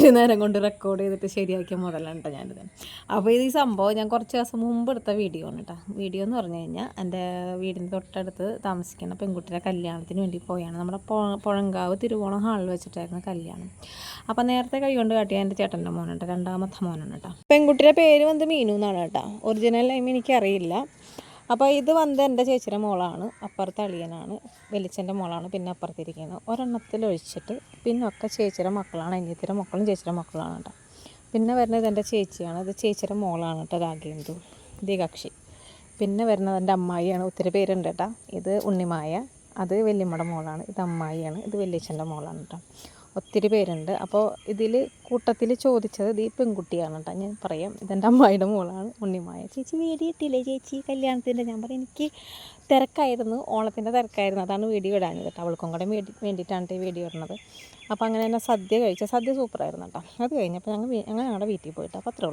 ഇത്തിരി നേരം കൊണ്ട് റെക്കോർഡ് ചെയ്തിട്ട് ശരിയാക്കിയ മുതലാണ് കേട്ടോ ഞാനിത്. അപ്പോൾ ഈ സംഭവം ഞാൻ കുറച്ച് ദിവസം മുമ്പ് എടുത്ത വീഡിയോ ആണ് കേട്ടോ. വീഡിയോ എന്ന് പറഞ്ഞു കഴിഞ്ഞാൽ എൻ്റെ വീടിൻ്റെ തൊട്ടടുത്ത് താമസിക്കുന്ന പെൺകുട്ടിയുടെ കല്യാണത്തിന് വേണ്ടി പോയാണ്. നമ്മുടെ പുഴങ്കാവ് തിരുവോണം ഹാളിൽ വെച്ചിട്ടായിരുന്നു കല്യാണം. അപ്പോൾ നേരത്തെ കൈ കൊണ്ട് കാട്ടിയ എൻ്റെ ചേട്ടൻ്റെ മോനുണ്ട്, രണ്ടാമത്തെ മോനാണ് കേട്ടോ. പെൺകുട്ടിയുടെ പേര് വന്ന് മീനു എന്നാണ് കേട്ടോ. ഒറിജിനൽ നെയിം എനിക്കറിയില്ല. അപ്പോൾ ഇത് വന്ന് എൻ്റെ ചേച്ചിയുടെ മോളാണ്, അപ്പുറത്തെ അളിയനാണ്, വെളിച്ചൻ്റെ മോളാണ്, പിന്നെ അപ്പുറത്തിരിക്കുന്നത്. ഒരെണ്ണത്തിൽ ഒഴിച്ചിട്ട് പിന്നെ ഒക്കെ ചേച്ചിയുടെ മക്കളാണ്, അനിയത്തിയുടെ മക്കളും ചേച്ചിയുടെ മക്കളാണ് കേട്ടോ. പിന്നെ വരുന്നത് എൻ്റെ ചേച്ചിയാണ്, ഇത് ചേച്ചിയുടെ മോളാണ് കേട്ടോ, രാഗേന്ദു ദികക്ഷി. പിന്നെ വരുന്നത് എൻ്റെ അമ്മായിയാണ്, ഒത്തിരി പേരുണ്ട് കേട്ടോ. ഇത് ഉണ്ണിമായ, അത് വല്യമ്മയുടെ മോളാണ്, ഇത് അമ്മായിയാണ്, ഇത് വലിയച്ഛൻ്റെ മോളാണ് കേട്ടോ. ഒത്തിരി പേരുണ്ട്. അപ്പോൾ ഇതിൽ കൂട്ടത്തിൽ ചോദിച്ചത് ഇത് ഈ പെൺകുട്ടിയാണ് കേട്ടോ. ഞാൻ പറയാം, ഇതെൻ്റെ അമ്മായിയുടെ മോളാണ് ഉണ്ണിമായ. ചേച്ചി വീഡിയോ ഇട്ടില്ലേ ചേച്ചി കല്യാണത്തിൻ്റെ? ഞാൻ പറയും എനിക്ക് തിരക്കായിരുന്നു, ഓണത്തിൻ്റെ തിരക്കായിരുന്നു, അതാണ് വീഡിയോ ഇടാഞ്ഞത് കേട്ടോ. അവൾക്കും കൂടെ വേണ്ടിയിട്ടാണ് ഈ വീഡിയോ ഇടുന്നത്. അപ്പോൾ അങ്ങനെ തന്നെ സദ്യ കഴിച്ച സദ്യ സൂപ്പറായിരുന്നു കേട്ടോ. അത് കഴിഞ്ഞപ്പോൾ ഞങ്ങൾ ഞങ്ങളുടെ വീട്ടിൽ പോയിട്ട് അപ്പോൾ അത്രേ ഉള്ളൂ.